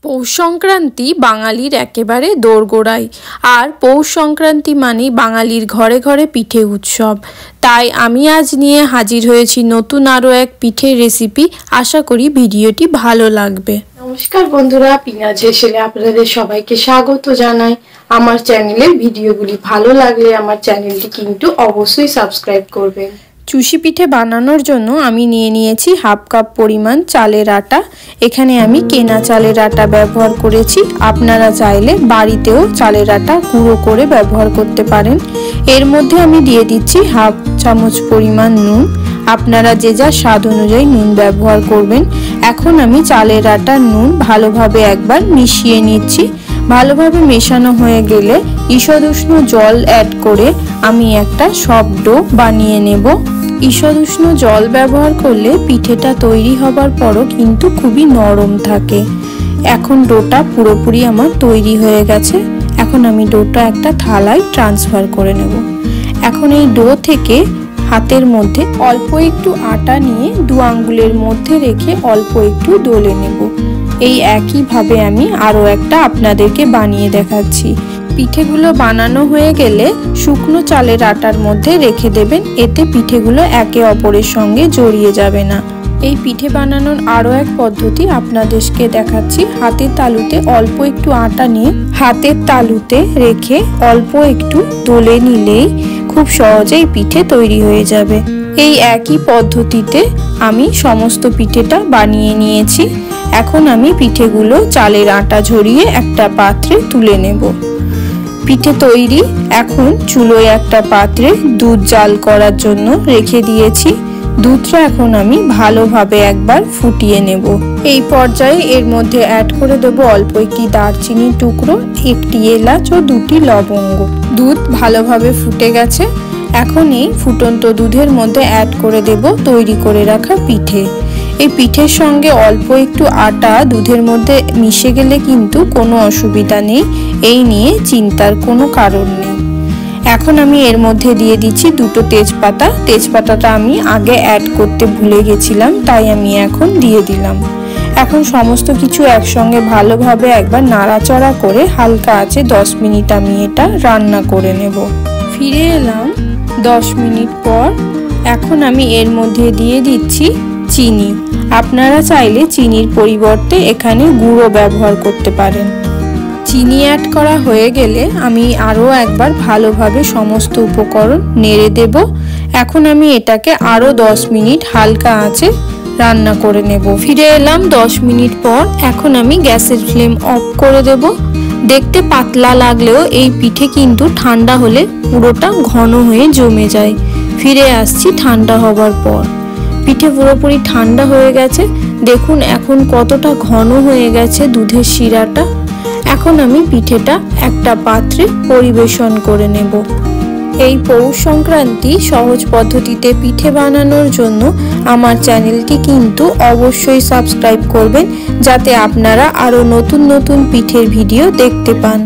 পৌষ সংক্রান্তি বাঙালির একেবারে দোরগোড়ায়। আর পৌষ সংক্রান্তি মানেই বাঙালির ঘরে ঘরে পিঠে উৎসব। তাই আমি আজ নিয়ে হাজির হয়েছি নতুন আরও এক পিঠের রেসিপি। আশা করি ভিডিওটি ভালো লাগবে। নমস্কার বন্ধুরা, পিনাজ হেসেলে আপনাদের সবাইকে স্বাগত জানাই। আমার চ্যানেলের ভিডিওগুলি ভালো লাগলে আমার চ্যানেলটি কিন্তু অবশ্যই সাবস্ক্রাইব করবেন। চুষি পিঠে বানানোর জন্য আমি নিয়ে নিয়েছি হাফ কাপ পরিমাণ চালের আটা। এখানে আমি কেনা চালের আটা ব্যবহার করেছি। আপনারা চাইলে বাড়িতেও চালের আটা গুঁড়ো করে ব্যবহার করতে পারেন। এর মধ্যে আমি দিয়ে দিচ্ছি হাফ চামচ পরিমাণ নুন। আপনারা যে যা স্বাদ অনুযায়ী নুন ব্যবহার করবেন। এখন আমি চালের আটার নুন ভালোভাবে একবার মিশিয়ে নিচ্ছি। ভালোভাবে মেশানো হয়ে গেলে ঈষদ উষ্ণ জল অ্যাড করে আমি একটা সফট ডো বানিয়ে নেব। ঈষদ উষ্ণ জল ব্যবহার করলে পিঠেটা তৈরি হবার পরও কিন্তু খুবই নরম থাকে। এখন ডোটা পুরোপুরি আমার তৈরি হয়ে গেছে। এখন আমি ডোটা একটা থালায় ট্রান্সফার করে নেব। এখন এই ডো থেকে হাতের মধ্যে অল্প একটু আটা নিয়ে দু আঙ্গুলের মধ্যে রেখে অল্প একটু দলে নেব। এই একইভাবে আমি আরও একটা আপনাদেরকে বানিয়ে দেখাচ্ছি। পিঠেগুলো বানানো হয়ে গেলে শুকনো চালের আটার মধ্যে রেখে দেবেন। এতে পিঠেগুলো একে অপরের সঙ্গে জড়িয়ে যাবে না। এই পিঠে বানানোর আরও এক পদ্ধতি আপনাদেরকে দেখাচ্ছি। হাতের তালুতে অল্প একটু আটা নিয়ে হাতের তালুতে রেখে অল্প একটু দলে নিলেই খুব সহজেই পিঠে তৈরি হয়ে যাবে। এই একই পদ্ধতিতে আমি সমস্ত পিঠেটা বানিয়ে নিয়েছি। এখন আমি পিঠেগুলো চালের আটা ঝরিয়ে একটা পাত্রে তুলে নেব। পিঠে তৈরি। এখন চুলোয় একটা পাত্রে দুধ জাল করার জন্য রেখে দিয়েছি। দুধটা এখন আমি ভালোভাবে একবার ফুটিয়ে নেব। এই পর্যায়ে এর মধ্যে অ্যাড করে দেবো অল্প একটি দারচিনির টুকরো, একটি এলাচ ও দুটি লবঙ্গ। দুধ ভালোভাবে ফুটে গেছে। এখন এই ফুটন্ত দুধের মধ্যে অ্যাড করে দেব তৈরি করে রাখা পিঠে। এই পিঠের সঙ্গে অল্প একটু আটা দুধের মধ্যে মিশে গেলে কিন্তু কোনো অসুবিধা নেই। এই নিয়ে চিন্তার কোনো কারণ নেই। এখন আমি এর মধ্যে দিয়ে দিচ্ছি দুটো তেজপাতা। তেজপাতাটা আমি আগে অ্যাড করতে ভুলে গেছিলাম, তাই আমি এখন দিয়ে দিলাম। এখন সমস্ত কিছু একসঙ্গে ভালোভাবে একবার নাড়াচাড়া করে হালকা আঁচে 10 মিনিট আমি এটা রান্না করে নেব। ফিরে এলাম 10 মিনিট পর। এখন আমি এর মধ্যে দিয়ে দিচ্ছি চিনি। আপনারা চাইলে চিনির পরিবর্তে এখানে গুঁড়ো ব্যবহার করতে পারেন। চিনি অ্যাড করা হয়ে গেলে আমি আরও একবার ভালোভাবে সমস্ত উপকরণ নেড়ে দেব। এখন আমি এটাকে আরও 10 মিনিট হালকা আঁচে রান্না করে নেব। ফিরে এলাম 10 মিনিট পর। এখন আমি গ্যাসের ফ্লেম অফ করে দেব। দেখতে পাতলা লাগলেও এই পিঠে কিন্তু ঠান্ডা হলে পুরোটা ঘন হয়ে জমে যায়। ফিরে আসছি ঠান্ডা হবার পর। পিঠে পুরোপুরি ঠান্ডা হয়ে গেছে। দেখুন এখন কতটা ঘন হয়ে গেছে দুধের শিরাটা। এখন আমি পিঠেটা একটা পাত্রে পরিবেশন করে নেব। এই পৌষ সংক্রান্তি সহজ পদ্ধতিতে পিঠে বানানোর জন্য আমার চ্যানেলটি কিন্তু অবশ্যই সাবস্ক্রাইব করবেন, যাতে আপনারা আরও নতুন নতুন পিঠের ভিডিও দেখতে পান।